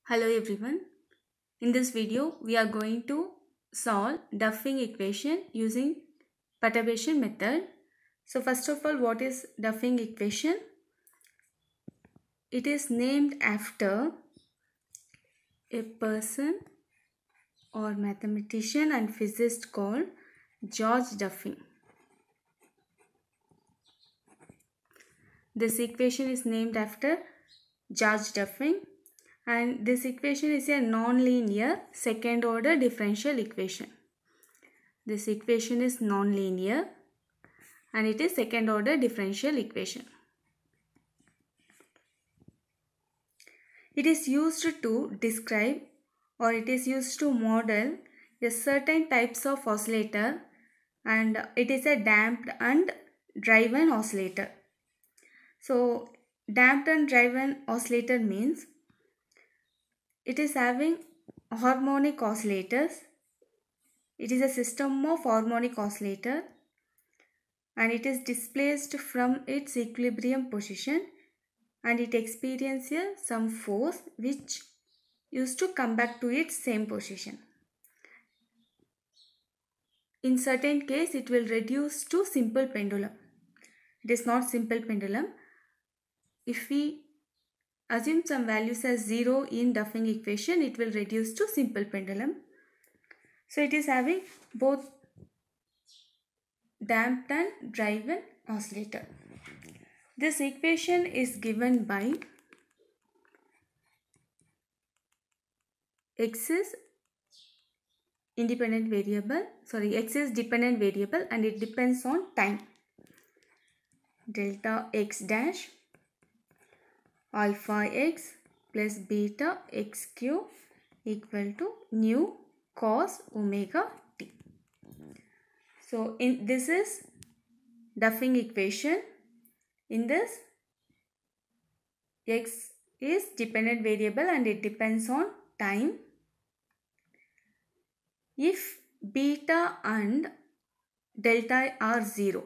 Hello everyone. In this video, we are going to solve Duffing equation using perturbation method. So first of all, what is Duffing equation? It is named after a person or mathematician and physicist called George Duffing. This equation is named after George Duffing, and this equation is a non-linear second order differential equation. This equation is non-linear and it is second order differential equation. It is used to describe or it is used to model a certain types of oscillator, and it is a damped and driven oscillator. So damped and driven oscillator means it is having harmonic oscillators. It is a system of harmonic oscillator and it is displaced from its equilibrium position and it experiences some force which used to come back to its same position. In certain case, it will reduce to simple pendulum. It is not simple pendulum. If we assume some values as 0 in Duffing equation, it will reduce to simple pendulum. So it is having both damped and driven oscillator. This equation is given by x is dependent variable and it depends on time. Delta x dash alpha x plus beta x cube equal to nu cos omega t. So this is Duffing equation. In this, x is dependent variable and it depends on time. If beta and delta are 0,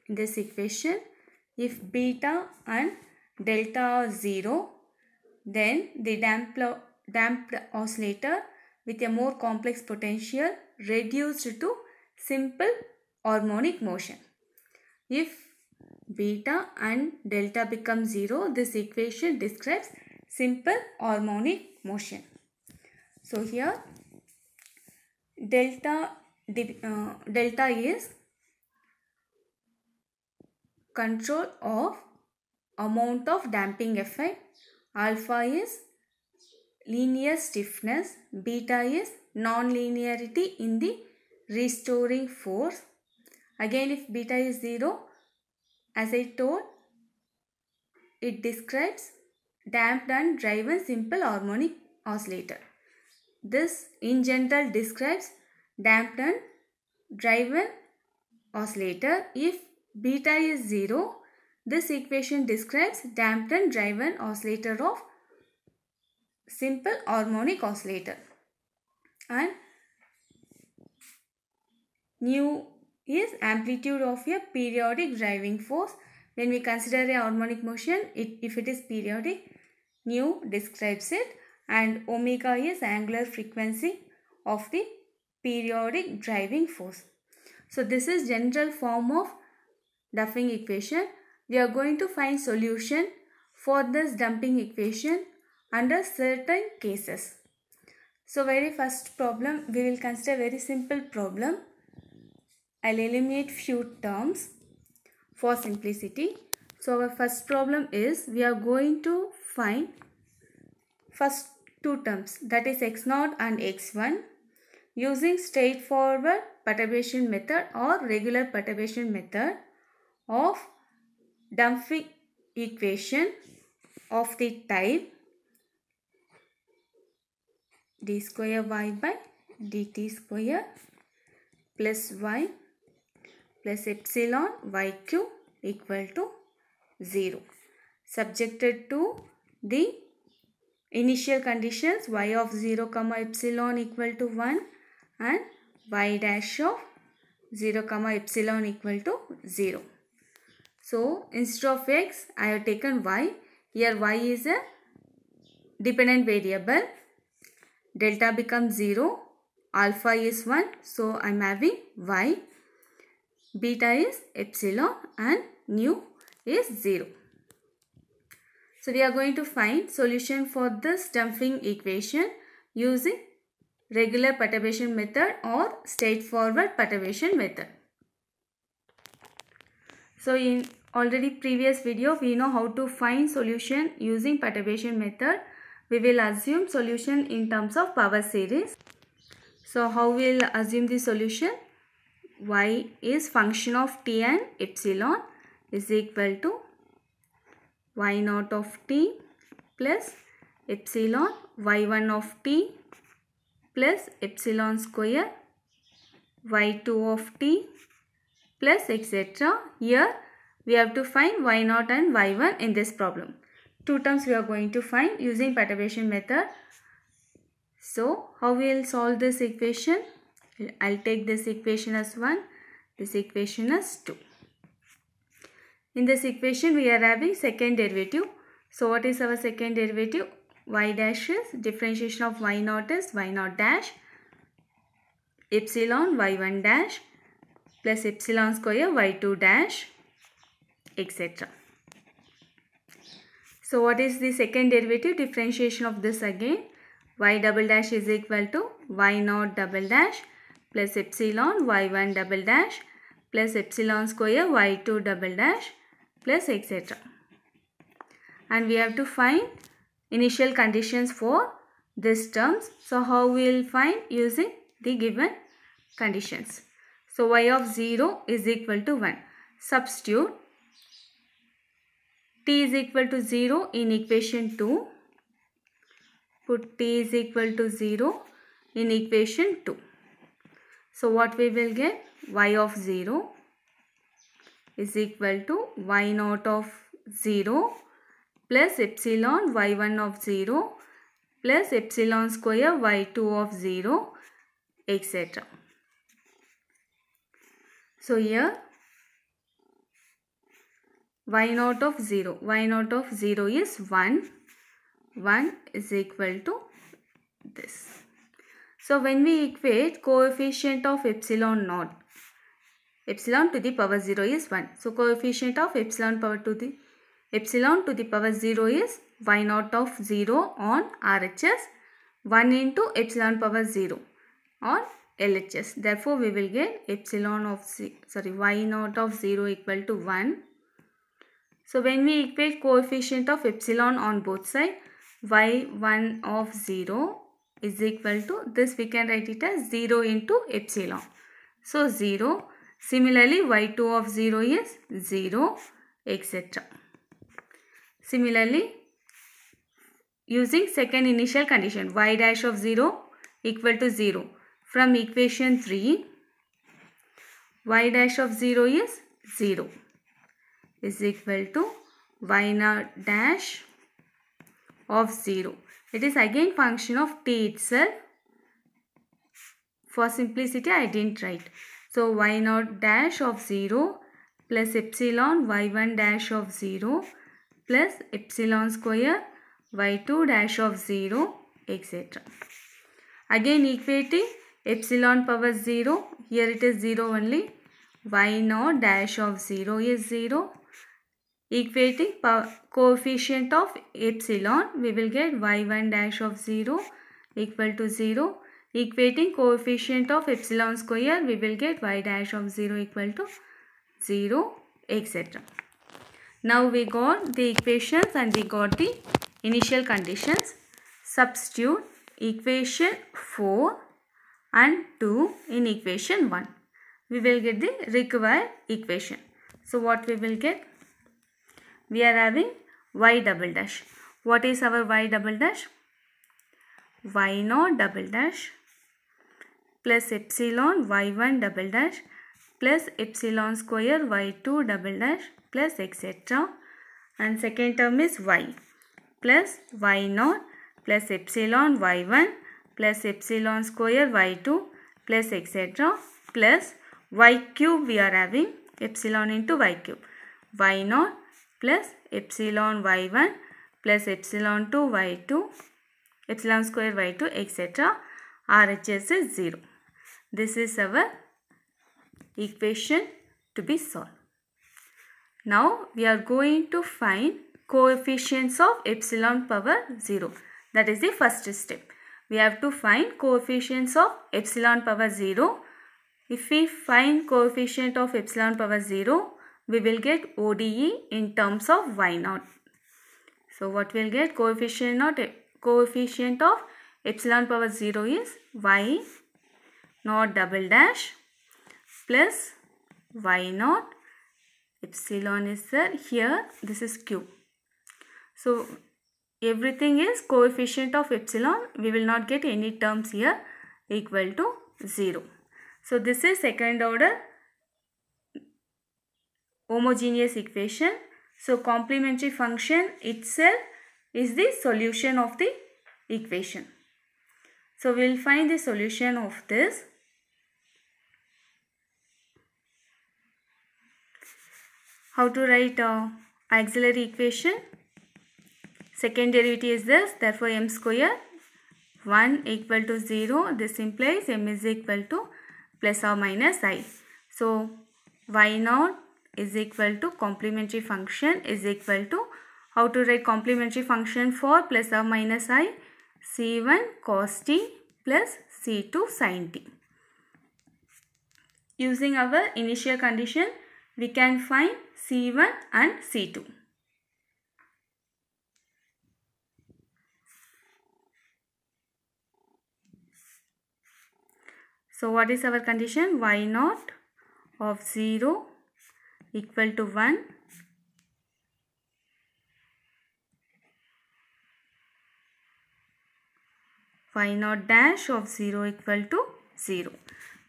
in this equation, if beta and delta are 0, then the damped oscillator with a more complex potential reduced to simple harmonic motion. If beta and delta become 0, this equation describes simple harmonic motion. So here delta is control of amount of damping effect, alpha is linear stiffness, beta is non-linearity in the restoring force. Again, if beta is 0, as I told, it describes damped and driven simple harmonic oscillator. This in general describes damped and driven oscillator. If beta is 0, this equation describes damped and driven oscillator of simple harmonic oscillator. And nu is amplitude of a periodic driving force. When we consider a harmonic motion, if it is periodic, nu describes it, and omega is angular frequency of the periodic driving force. So this is general form of Duffing equation. We are going to find solution for this Duffing equation under certain cases. So very first problem, we will consider very simple problem. I'll eliminate few terms for simplicity. So our first problem is we are going to find first two terms, that is x0 and x1, using straightforward perturbation method or regular perturbation method of Duffing equation of the type d square y by dt square plus y plus epsilon y cube equal to 0, subjected to the initial conditions y of 0 comma epsilon equal to 1 and y dash of 0 comma epsilon equal to 0. So instead of x, I have taken y. Here y is a dependent variable. Delta becomes 0, alpha is 1, so I am having y, beta is epsilon and nu is 0. So we are going to find solution for this damping equation using regular perturbation method or straightforward perturbation method. So in already previous video we know how to find solution using perturbation method. We will assume solution in terms of power series. So how we will assume the solution? Y is function of t and epsilon is equal to y naught of t plus epsilon y1 of t plus epsilon square y2 of t plus etc. Here we have to find y0 and y1 in this problem. Two terms we are going to find using perturbation method. So how we will solve this equation? I'll take this equation as 1, this equation as 2. In this equation we are having second derivative. So what is our second derivative? Y dash is differentiation of y0 is y0 dash epsilon y1 dash plus epsilon square y2 dash etc. So what is the second derivative? Differentiation of this again. Y double dash is equal to y0 double dash plus epsilon y1 double dash plus epsilon square y2 double dash plus etc. And we have to find initial conditions for these terms. So how we will find? Using the given conditions. So y of 0 is equal to 1. Substitute t is equal to 0 in equation 2. Put t is equal to 0 in equation 2. So what we will get? Y of 0 is equal to y0 of 0 plus epsilon y1 of 0 plus epsilon square y2 of 0 etc. So here y0 of 0, y0 of 0 is 1, 1 is equal to this. So when we equate coefficient of epsilon naught, epsilon to the power 0 is 1. So coefficient of epsilon to the power 0 is y0 of 0 on RHS, 1 into epsilon power 0 on LHS. Therefore we will get epsilon of y0 of 0 equal to 1. So when we equate coefficient of epsilon on both sides, y1 of 0 is equal to this, we can write it as 0 into epsilon. So 0. Similarly y2 of 0 is 0 etc. Similarly using second initial condition y dash of 0 equal to 0. From equation 3 y dash of 0 is 0 is equal to y0 dash of 0. It is again function of t itself. For simplicity I didn't write. So y0 dash of 0 plus epsilon y1 dash of 0 plus epsilon square y2 dash of 0 etc. Again equating epsilon power 0, here it is 0 only, y0 dash of 0 is 0. Equating coefficient of epsilon, we will get y1 dash of 0 equal to 0. Equating coefficient of epsilon square, we will get y dash of 0 equal to 0 etc. Now we got the equations and we got the initial conditions. Substitute equation 4 and 2 in equation 1. We will get the required equation. So what we will get? We are having y double dash. What is our y double dash? y0 double dash plus epsilon y1 double dash plus epsilon square y2 double dash plus etc. And second term is y plus y0 plus epsilon y1 plus epsilon square y2 plus etc. plus y cube, we are having epsilon into y cube, y0 plus epsilon y1 plus epsilon 2 y2, epsilon square y2, etc. RHS is 0. This is our equation to be solved. Now we are going to find coefficients of epsilon power 0. That is the first step. We have to find coefficients of epsilon power 0. If we find coefficient of epsilon power 0, we will get ODE in terms of y0. So what we will get? Coefficient of epsilon power 0 is y0 double dash plus y0. Epsilon is there. Here this is q. So everything is coefficient of epsilon. We will not get any terms here equal to 0. So this is second order homogeneous equation. So complementary function itself is the solution of the equation. So we will find the solution of this. How to write auxiliary equation? Second derivative is this, therefore m square 1 equal to 0. This implies m is equal to plus or minus I. So y0 is equal to complementary function is equal to, how to write complementary function for plus or minus I? C1 cos t plus C2 sin t. Using our initial condition, we can find C1 and C2. So what is our condition? y0 of 0 equal to 1. y0 dash of 0 equal to 0.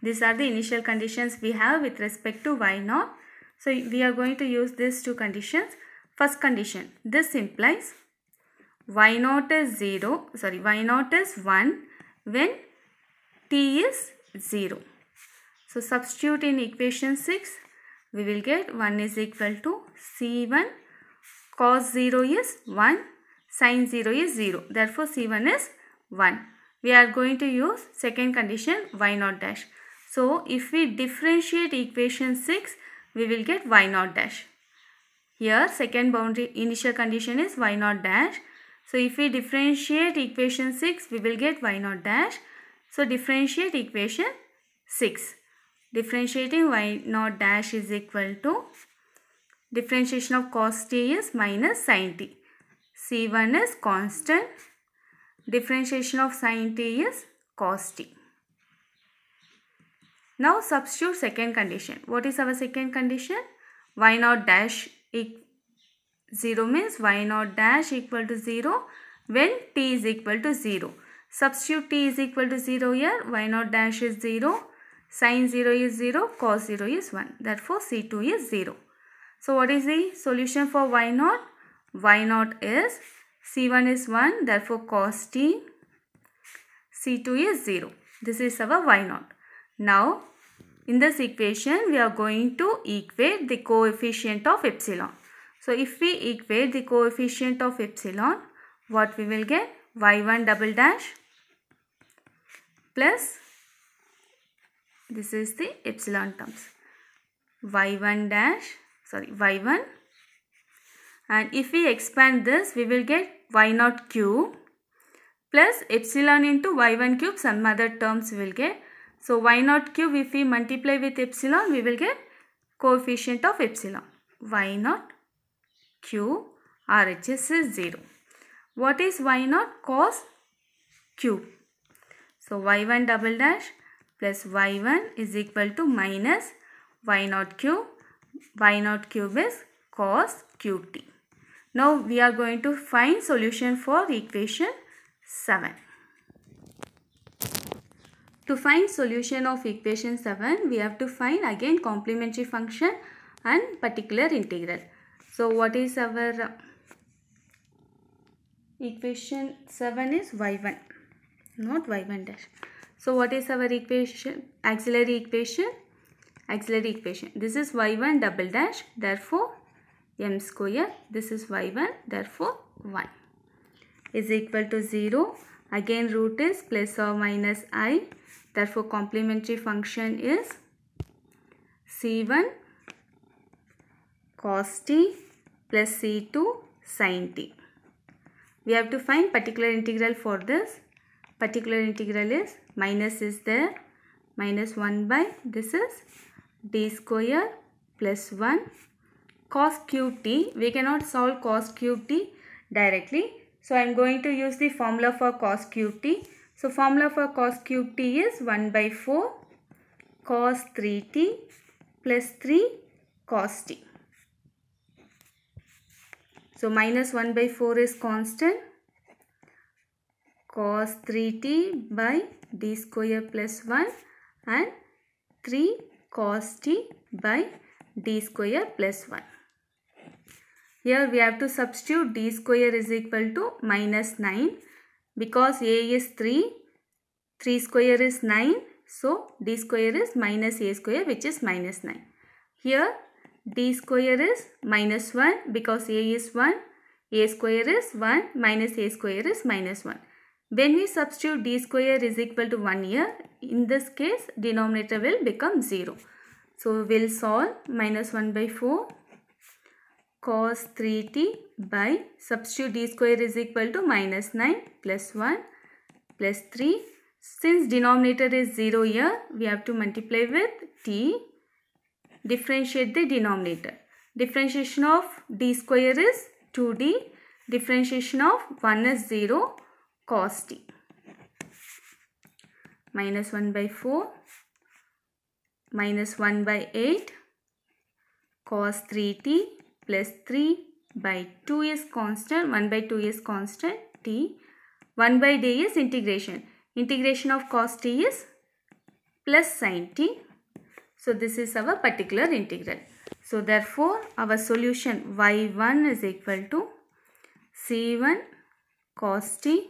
These are the initial conditions we have with respect to y0. So we are going to use these two conditions. First condition, this implies y0 is 1 when t is 0. So substitute in equation 6, we will get 1 is equal to C1 cos 0 is 1, sin 0 is 0. Therefore C1 is 1. We are going to use second condition y0 dash. So if we differentiate equation 6, we will get y0 dash. Here second boundary initial condition is y0 dash. So if we differentiate equation 6, we will get y0 dash. So differentiate equation 6. Differentiating y0 dash is equal to differentiation of cos t is minus sin t. C1 is constant. Differentiation of sin t is cos t. Now substitute second condition. What is our second condition? y0 dash 0 means y0 dash equal to 0 when t is equal to 0. Substitute t is equal to 0 here. y0 dash is 0. Sin 0 is 0. Cos 0 is 1. Therefore C2 is 0. So what is the solution for y0? y0 is C1 is 1. Therefore cos t. C2 is 0. This is our y0. Now in this equation we are going to equate the coefficient of epsilon. So if we equate the coefficient of epsilon, what we will get? y1 double dash plus, this is the epsilon terms, y1 and if we expand this, we will get y0 cube plus epsilon into y1 cube, some other terms we will get. So y0 cube, if we multiply with epsilon, we will get coefficient of epsilon, y0 cube. RHS is 0. What is y0? Cos cube. So y1 double dash plus y1 is equal to minus y0 cube. y0 cube is cos cube t. Now we are going to find solution for equation 7. To find solution of equation 7, we have to find again complementary function and particular integral. So what is our equation 7 is y1, not y1 dash. So what is our equation? Auxiliary equation. This is y1 double dash, therefore m square. This is y1, therefore 1. is equal to 0. Again root is plus or minus I. Therefore complementary function is C1 cos t plus C2 sin t. We have to find particular integral for this. Particular integral is minus is there. Minus 1 by this is d square plus 1 cos cube t. We cannot solve cos cube t directly. So I am going to use the formula for cos cube t. So formula for cos cube t is 1 by 4 cos 3t plus 3 cos t. So minus 1 by 4 is constant. Cos 3t by d square plus 1 and 3 cos t by d square plus 1. Here we have to substitute d square is equal to minus 9 because a is 3. 3 square is 9. So d square is minus a square, which is minus 9. Here d square is minus 1 because a is 1. A square is 1 minus a square is minus 1. When we substitute d square is equal to 1 here, in this case denominator will become 0. So we will solve minus 1 by 4 cos 3t by substitute d square is equal to minus 9 plus 1 plus 3. Since denominator is 0 here, we have to multiply with t. Differentiate the denominator. Differentiation of d square is 2d. Differentiation of 1 is 0 cos t. Minus 1 by 4 minus 1 by 8 cos 3t plus 3 by 2 is constant. 1 by 2 is constant t. 1 by d is integration. Integration of cos t is plus sin t. So this is our particular integral. So therefore our solution y1 is equal to c1 cos t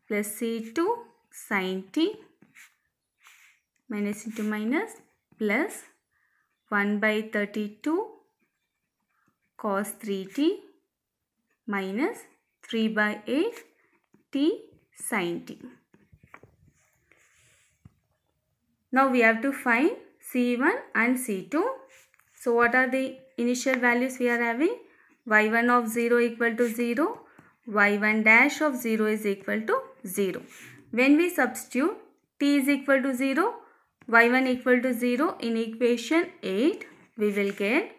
plus c2 sin t minus into minus plus 1 by 32 cos 3t minus 3 by 8 t sin t. Now we have to find C1 and C2. So what are the initial values we are having? y1 of 0 equal to 0. y1 dash of 0 is equal to 0. When we substitute t is equal to 0, y1 equal to 0 in equation 8, we will get.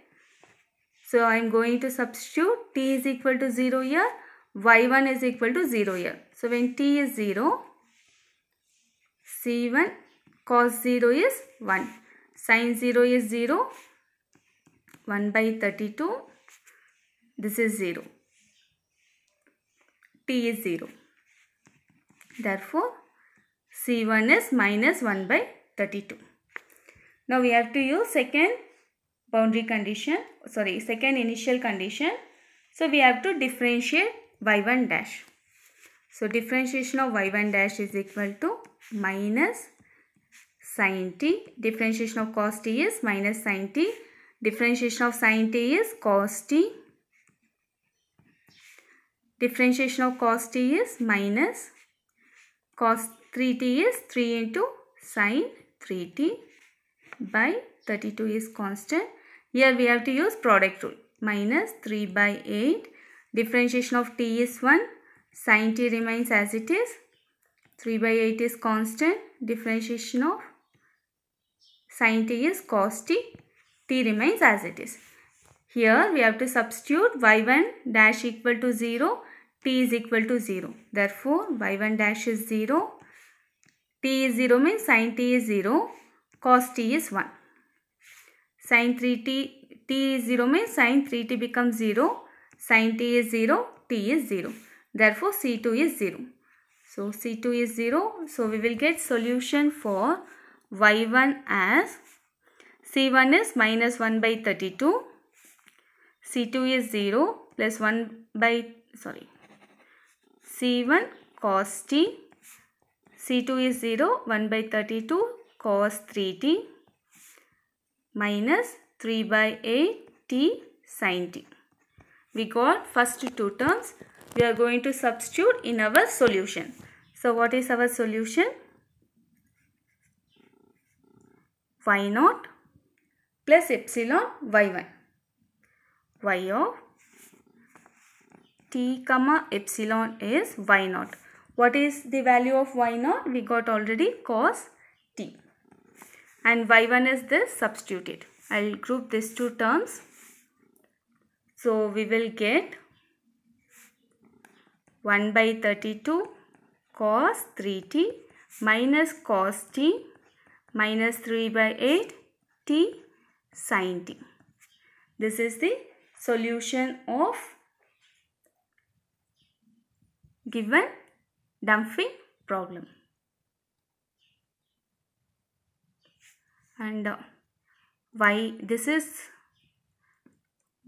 So I am going to substitute t is equal to 0 here, y1 is equal to 0 here. So when t is 0, C1 cos 0 is 1. Sin 0 is 0. 1 by 32. This is 0. T is 0. Therefore, C1 is minus 1 by 32. Now we have to use second boundary condition. Second initial condition. So we have to differentiate y1 dash. So differentiation of y1 dash is equal to minus sin t. Differentiation of cos t is minus sin t. Differentiation of sin t is cos t. Differentiation of cos t is minus cos 3t is 3 into sin 3t by 32 is constant. Here we have to use product rule. Minus 3 by 8. Differentiation of t is 1. Sin t remains as it is. 3 by 8 is constant. Differentiation of sin t is cos t. T remains as it is. Here we have to substitute y1 dash equal to 0. T is equal to 0. Therefore y1 dash is 0. T is 0 means sin t is 0. Cos t is 1. Sin 3t, t is 0 means sin 3t becomes 0. Sin t is 0. T is 0. Therefore C2 is 0. So C2 is 0. So we will get solution for y1 as C1 is minus 1 by 32. C2 is 0 plus 1 by, C1 cos t. C2 is 0, 1 by 32 cos 3t minus 3 by 8 t sin t. We got first two terms. we are going to substitute in our solution. So what is our solution? y0 plus epsilon y1. Y of t comma epsilon is y0. What is the value of y0? We got already cos t. And y1 is this substituted. I will group these two terms. So we will get 1 by 32 cos 3t minus cos t minus 3 by 8 t sin t. This is the solution of given damping problem. And this is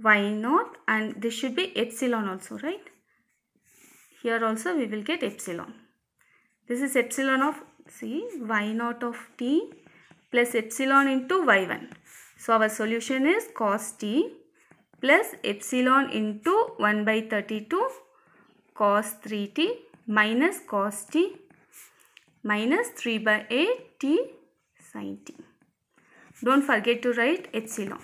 y0 and this should be epsilon also, right? Here also we will get epsilon. This is epsilon of, see, y0 of t plus epsilon into y1. So our solution is cos t plus epsilon into 1 by 32 cos 3t minus cos t minus 3 by 8 t sin t. Don't forget to write epsilon.